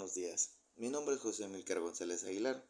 buenos días. Mi nombre es José Amílcar González Aguilar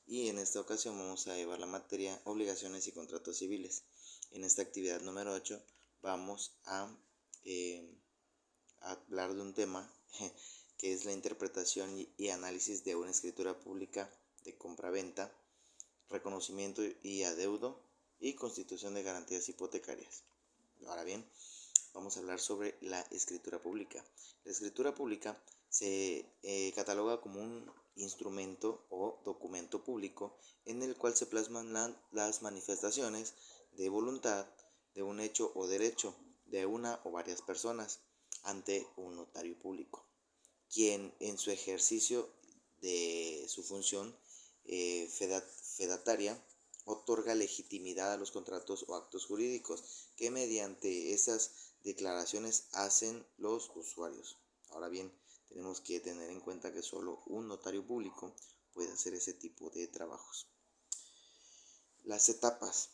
y en esta ocasión vamos a llevar la materia Obligaciones y Contratos Civiles. En esta actividad número 8 vamos a hablar de un tema que es la interpretación y análisis de una escritura pública de compraventa, reconocimiento y adeudo y constitución de garantías hipotecarias. Ahora bien, vamos a hablar sobre la escritura pública. La escritura pública se cataloga como un instrumento o documento público en el cual se plasman las manifestaciones de voluntad de un hecho o derecho de una o varias personas ante un notario público, quien en su ejercicio de su función fedataria otorga legitimidad a los contratos o actos jurídicos que mediante esas declaraciones hacen los usuarios. Ahora bien, tenemos que tener en cuenta que solo un notario público puede hacer ese tipo de trabajos. Las etapas.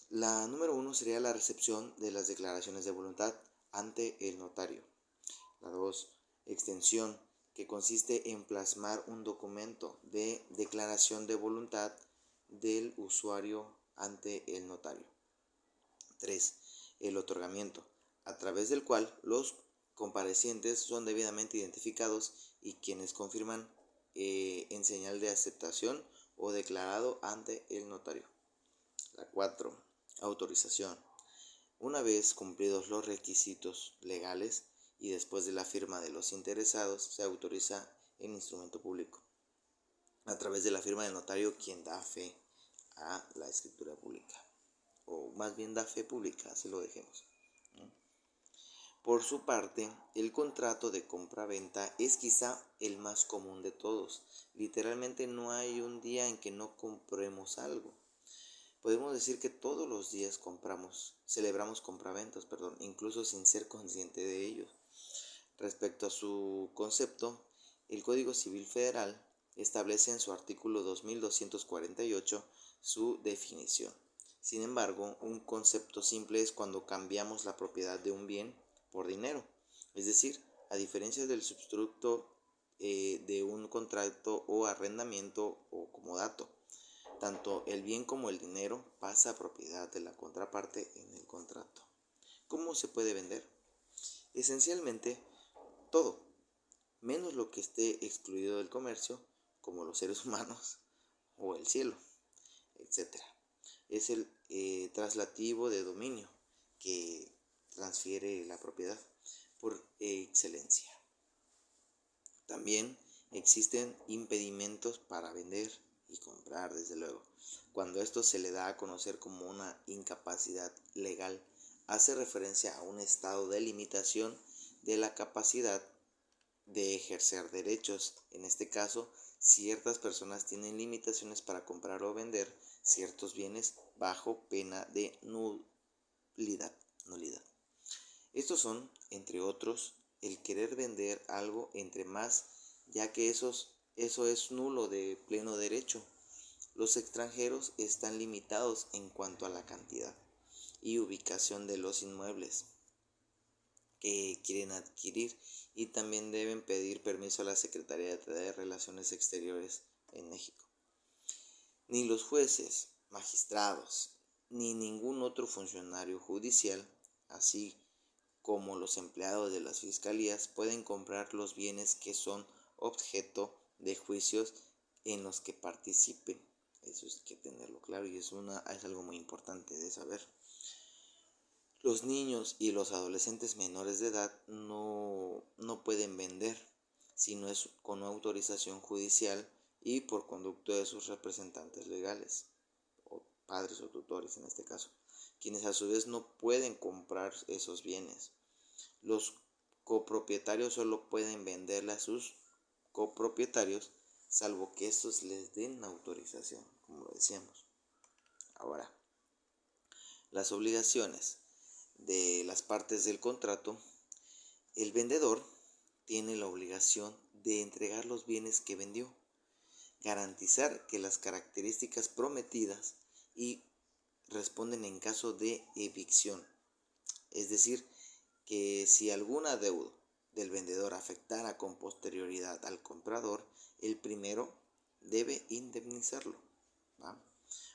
La número 1 sería la recepción de las declaraciones de voluntad ante el notario. La 2, extensión, que consiste en plasmar un documento de declaración de voluntad del usuario ante el notario. 3. El otorgamiento, a través del cual los comparecientes son debidamente identificados y quienes confirman en señal de aceptación o declarado ante el notario. La 4. Autorización. Una vez cumplidos los requisitos legales y después de la firma de los interesados, se autoriza el instrumento público a través de la firma del notario, quien da fe a la escritura pública, o más bien da fe pública, así lo dejemos. Por su parte, el contrato de compra-venta es quizá el más común de todos. Literalmente no hay un día en que no compremos algo. Podemos decir que todos los días celebramos compraventas, incluso sin ser consciente de ello. Respecto a su concepto, el Código Civil Federal establece en su artículo 2248 su definición. Sin embargo, un concepto simple es cuando cambiamos la propiedad de un bien por dinero. Es decir, a diferencia del substructo de un contrato o arrendamiento o comodato, tanto el bien como el dinero pasa a propiedad de la contraparte en el contrato. ¿Cómo se puede vender? Esencialmente, todo, menos lo que esté excluido del comercio, como los seres humanos o el cielo, etc. Es el traslativo de dominio que transfiere la propiedad por excelencia. También existen impedimentos para vender y comprar, desde luego. Cuando esto se le da a conocer como una incapacidad legal, hace referencia a un estado de limitación de la capacidad de ejercer derechos. En este caso, ciertas personas tienen limitaciones para comprar o vender ciertos bienes bajo pena de nulidad. Estos son, entre otros, el querer vender algo entre más, ya que eso es nulo de pleno derecho. Los extranjeros están limitados en cuanto a la cantidad y ubicación de los inmuebles que quieren adquirir y también deben pedir permiso a la Secretaría de Relaciones Exteriores en México. Ni los jueces, magistrados, ni ningún otro funcionario judicial, así como los empleados de las fiscalías, pueden comprar los bienes que son objeto de juicios en los que participen. Eso es que tenerlo claro y es algo muy importante de saber. Los niños y los adolescentes menores de edad no pueden vender si no es con autorización judicial y por conducto de sus representantes legales, o padres o tutores en este caso, quienes a su vez no pueden comprar esos bienes. Los copropietarios solo pueden venderle a sus copropietarios, salvo que estos les den autorización, como lo decíamos. Ahora, las obligaciones de las partes del contrato. El vendedor tiene la obligación de entregar los bienes que vendió, garantizar que las características prometidas y responden en caso de evicción. Es decir, que si algún adeudo del vendedor afectara con posterioridad al comprador, el primero debe indemnizarlo, ¿va?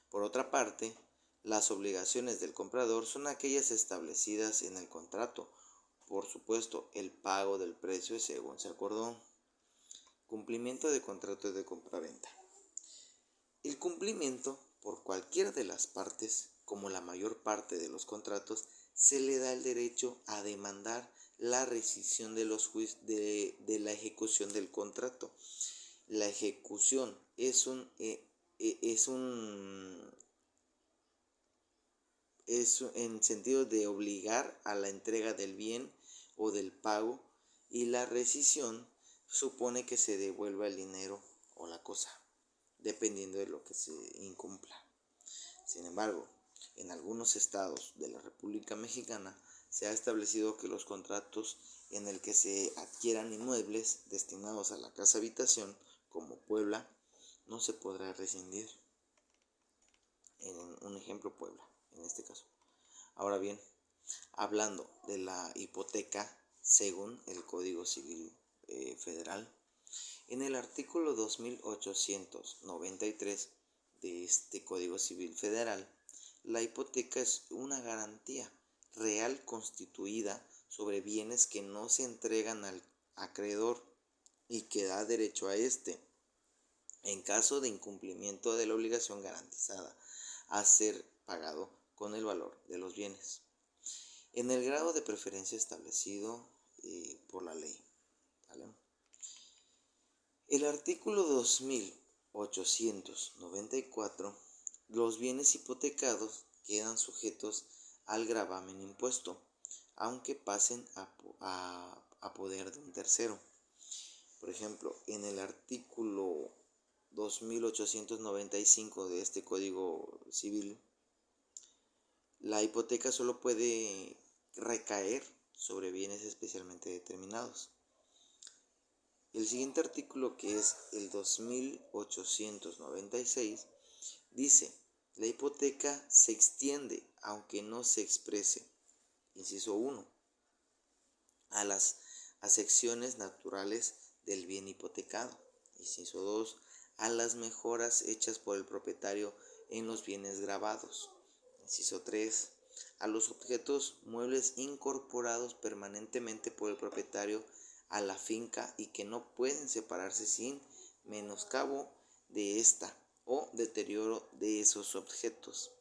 Por otra parte, las obligaciones del comprador son aquellas establecidas en el contrato. Por supuesto, el pago del precio según se acordó. Cumplimiento de contrato de compraventa. El cumplimiento por cualquiera de las partes, como la mayor parte de los contratos, se le da el derecho a demandar la rescisión de la ejecución del contrato. La ejecución es en sentido de obligar a la entrega del bien o del pago, y la rescisión supone que se devuelva el dinero o la cosa, dependiendo de lo que se incumpla. Sin embargo, en algunos estados de la República Mexicana se ha establecido que los contratos en el que se adquieran inmuebles destinados a la casa habitación, como Puebla, no se podrá rescindir. En un ejemplo, Puebla, en este caso. Ahora bien, hablando de la hipoteca según el Código Civil Federal, en el artículo 2893 de este Código Civil Federal, la hipoteca es una garantía real constituida sobre bienes que no se entregan al acreedor y que da derecho a éste, en caso de incumplimiento de la obligación garantizada, a ser pagado con el valor de los bienes, en el grado de preferencia establecido por la ley, ¿vale? El artículo 2894, los bienes hipotecados quedan sujetos al gravamen impuesto, aunque pasen a poder de un tercero. Por ejemplo, en el artículo 2895 de este Código Civil, la hipoteca solo puede recaer sobre bienes especialmente determinados. El siguiente artículo, que es el 2896, dice: la hipoteca se extiende, aunque no se exprese, inciso 1, a las afecciones naturales del bien hipotecado, inciso 2, a las mejoras hechas por el propietario en los bienes gravados, inciso 3, a los objetos muebles incorporados permanentemente por el propietario a la finca y que no pueden separarse sin menoscabo de esta o deterioro de esos objetos.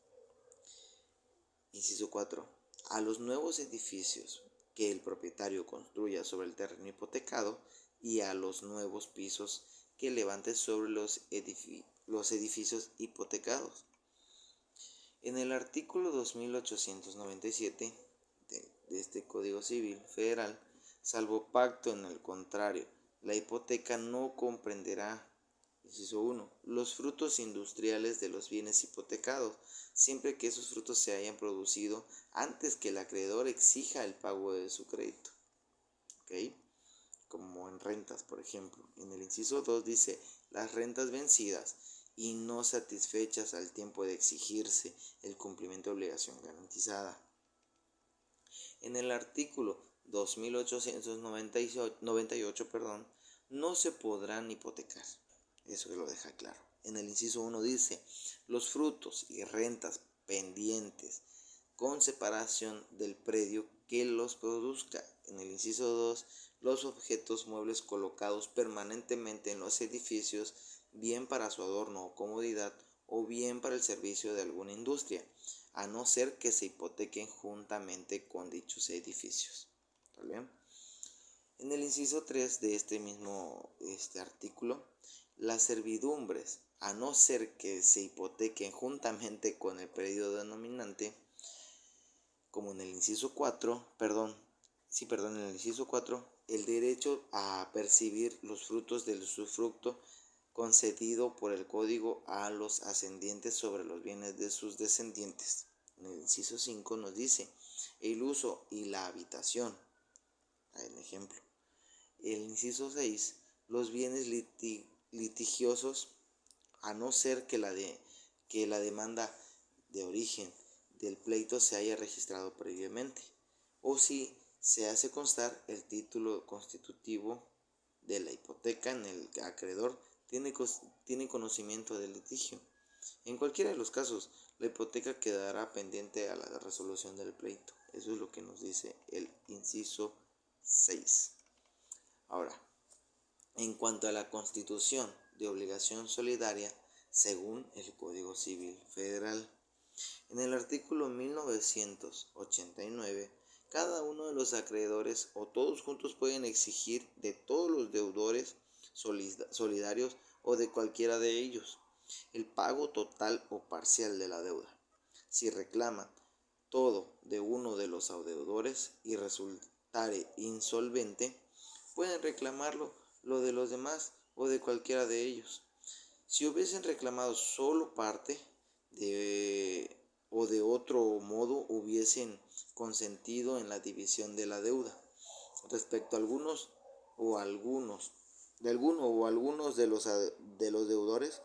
Inciso 4. A los nuevos edificios que el propietario construya sobre el terreno hipotecado y a los nuevos pisos que levante sobre los edificios hipotecados. En el artículo 2897 de este Código Civil Federal, salvo pacto en el contrario, la hipoteca no comprenderá, inciso 1, los frutos industriales de los bienes hipotecados, siempre que esos frutos se hayan producido antes que el acreedor exija el pago de su crédito. ¿Ok? Como en rentas, por ejemplo. En el inciso 2 dice: las rentas vencidas y no satisfechas al tiempo de exigirse el cumplimiento de obligación garantizada. En el artículo 2898, no se podrán hipotecar. Eso lo deja claro. En el inciso 1 dice: los frutos y rentas pendientes con separación del predio que los produzca. En el inciso 2, los objetos muebles colocados permanentemente en los edificios, bien para su adorno o comodidad, o bien para el servicio de alguna industria, a no ser que se hipotequen juntamente con dichos edificios. ¿Vale? En el inciso 3 de este mismo artículo, las servidumbres, a no ser que se hipotequen juntamente con el predio denominante, como en el inciso 4, en el inciso 4, el derecho a percibir los frutos del usufructo concedido por el código a los ascendientes sobre los bienes de sus descendientes. En el inciso 5 nos dice: el uso y la habitación. En ejemplo. El inciso 6, los bienes litigiosos, a no ser que la demanda de origen del pleito se haya registrado previamente, o si se hace constar el título constitutivo de la hipoteca en el que el acreedor tiene conocimiento del litigio. En cualquiera de los casos, la hipoteca quedará pendiente a la resolución del pleito. Eso es lo que nos dice el inciso 6. Ahora, en cuanto a la constitución de obligación solidaria, según el Código Civil Federal, en el artículo 1989, cada uno de los acreedores o todos juntos pueden exigir de todos los deudores solidarios o de cualquiera de ellos el pago total o parcial de la deuda. Si reclaman todo de uno de los deudores y resultare insolvente, pueden reclamarlo lo de los demás o de cualquiera de ellos. Si hubiesen reclamado solo parte o de otro modo hubiesen consentido en la división de la deuda. Respecto a algunos de los deudores,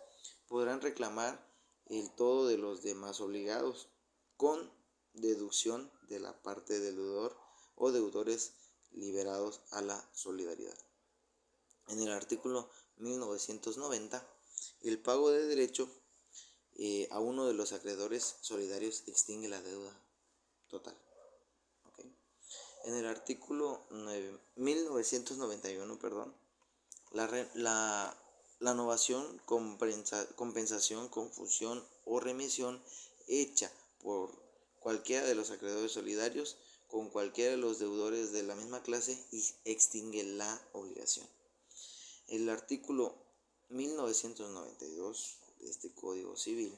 podrán reclamar el todo de los demás obligados, con deducción de la parte del deudor o deudores liberados a la solidaridad. En el artículo 1990, el pago de derecho a uno de los acreedores solidarios extingue la deuda total. ¿Okay? En el artículo 1991, la novación, compensación, confusión o remisión hecha por cualquiera de los acreedores solidarios con cualquiera de los deudores de la misma clase y extingue la obligación. El artículo 1992 de este Código Civil,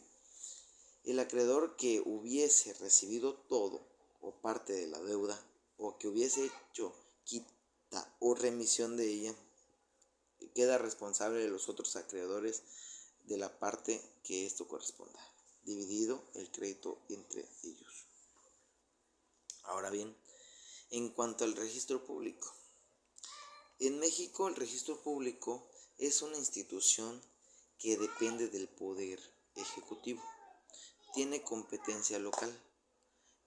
el acreedor que hubiese recibido todo o parte de la deuda o que hubiese hecho quita o remisión de ella queda responsable de los otros acreedores de la parte que esto corresponda, dividido el crédito entre ellos. Ahora bien, en cuanto al registro público, en México el registro público es una institución que depende del poder ejecutivo, tiene competencia local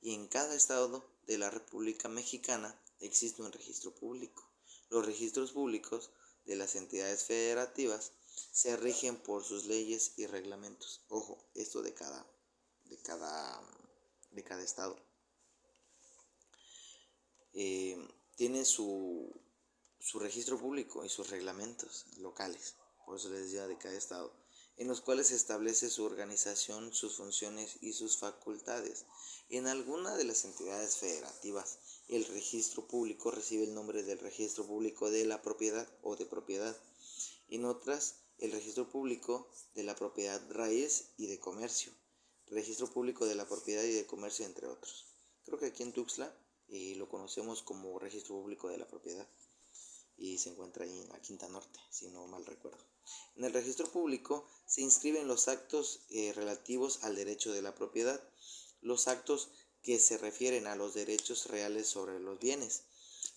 y en cada estado de la República Mexicana existe un registro público. Los registros públicos de las entidades federativas se rigen por sus leyes y reglamentos. Ojo, esto de cada estado. Tiene su registro público y sus reglamentos locales, por eso les decía de cada estado, en los cuales se establece su organización, sus funciones y sus facultades. En alguna de las entidades federativas, el registro público recibe el nombre del registro público de la propiedad o de propiedad. En otras, el registro público de la propiedad raíz y de comercio, registro público de la propiedad y de comercio, entre otros. Creo que aquí en Tuxtla lo conocemos como registro público de la propiedad y se encuentra ahí en la Quinta Norte, si no mal recuerdo. En el registro público se inscriben los actos relativos al derecho de la propiedad, los actos que se refieren a los derechos reales sobre los bienes,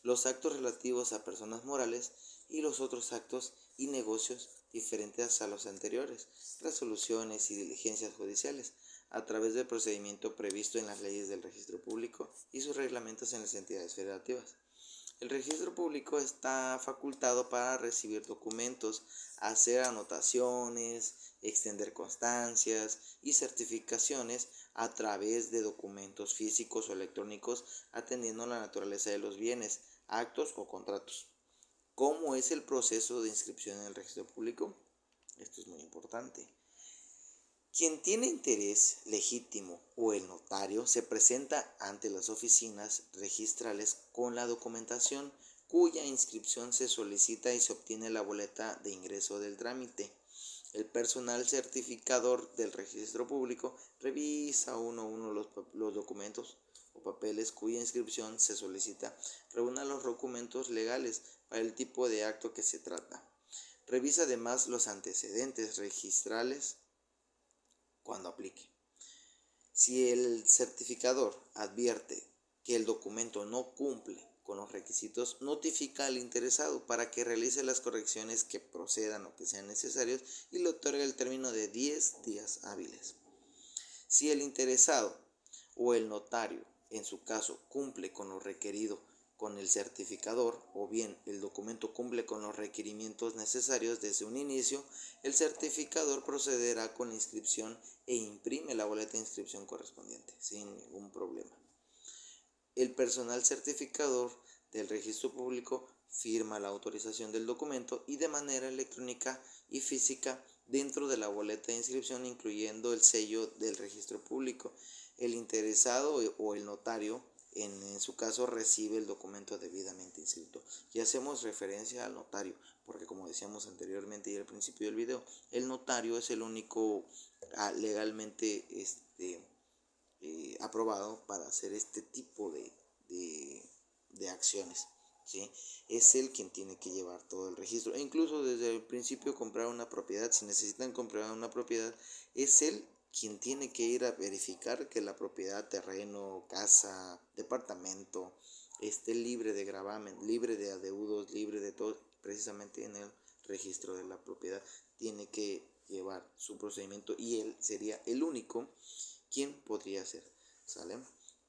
los actos relativos a personas morales y los otros actos y negocios diferentes a los anteriores, resoluciones y diligencias judiciales, a través del procedimiento previsto en las leyes del registro público y sus reglamentos en las entidades federativas. El registro público está facultado para recibir documentos, hacer anotaciones, extender constancias y certificaciones a través de documentos físicos o electrónicos, atendiendo a la naturaleza de los bienes, actos o contratos. ¿Cómo es el proceso de inscripción en el registro público? Esto es muy importante. Quien tiene interés legítimo o el notario se presenta ante las oficinas registrales con la documentación cuya inscripción se solicita y se obtiene la boleta de ingreso del trámite. El personal certificador del registro público revisa uno a uno los documentos o papeles cuya inscripción se solicita, reúna los documentos legales para el tipo de acto que se trata. Revisa además los antecedentes registrales cuando aplique. Si el certificador advierte que el documento no cumple con los requisitos, notifica al interesado para que realice las correcciones que procedan o que sean necesarios y le otorga el término de 10 días hábiles. Si el interesado o el notario, en su caso, cumple con lo requerido con el certificador, o bien el documento cumple con los requerimientos necesarios desde un inicio, el certificador procederá con la inscripción e imprime la boleta de inscripción correspondiente sin ningún problema. El personal certificador del registro público firma la autorización del documento y de manera electrónica y física dentro de la boleta de inscripción, incluyendo el sello del registro público. El interesado o el notario, en su caso, recibe el documento debidamente inscrito. Y hacemos referencia al notario, porque como decíamos anteriormente y al principio del video, el notario es el único legalmente aprobado para hacer este tipo de acciones, ¿sí? Es él quien tiene que llevar todo el registro. E incluso desde el principio comprar una propiedad, si necesitan comprar una propiedad, es él quien tiene que ir a verificar que la propiedad, terreno, casa, departamento, esté libre de gravamen, libre de adeudos, libre de todo, precisamente en el registro de la propiedad. Tiene que llevar su procedimiento y él sería el único quien podría ser, ¿sale?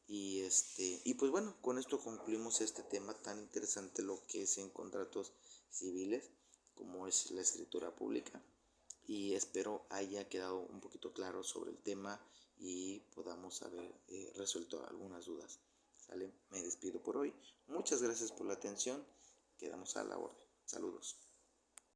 Y pues bueno, con esto concluimos este tema tan interesante, lo que es en contratos civiles, como es la escritura pública, y espero haya quedado un poquito claro sobre el tema y podamos haber resuelto algunas dudas, ¿sale? Me despido por hoy, muchas gracias por la atención, quedamos a la orden, saludos.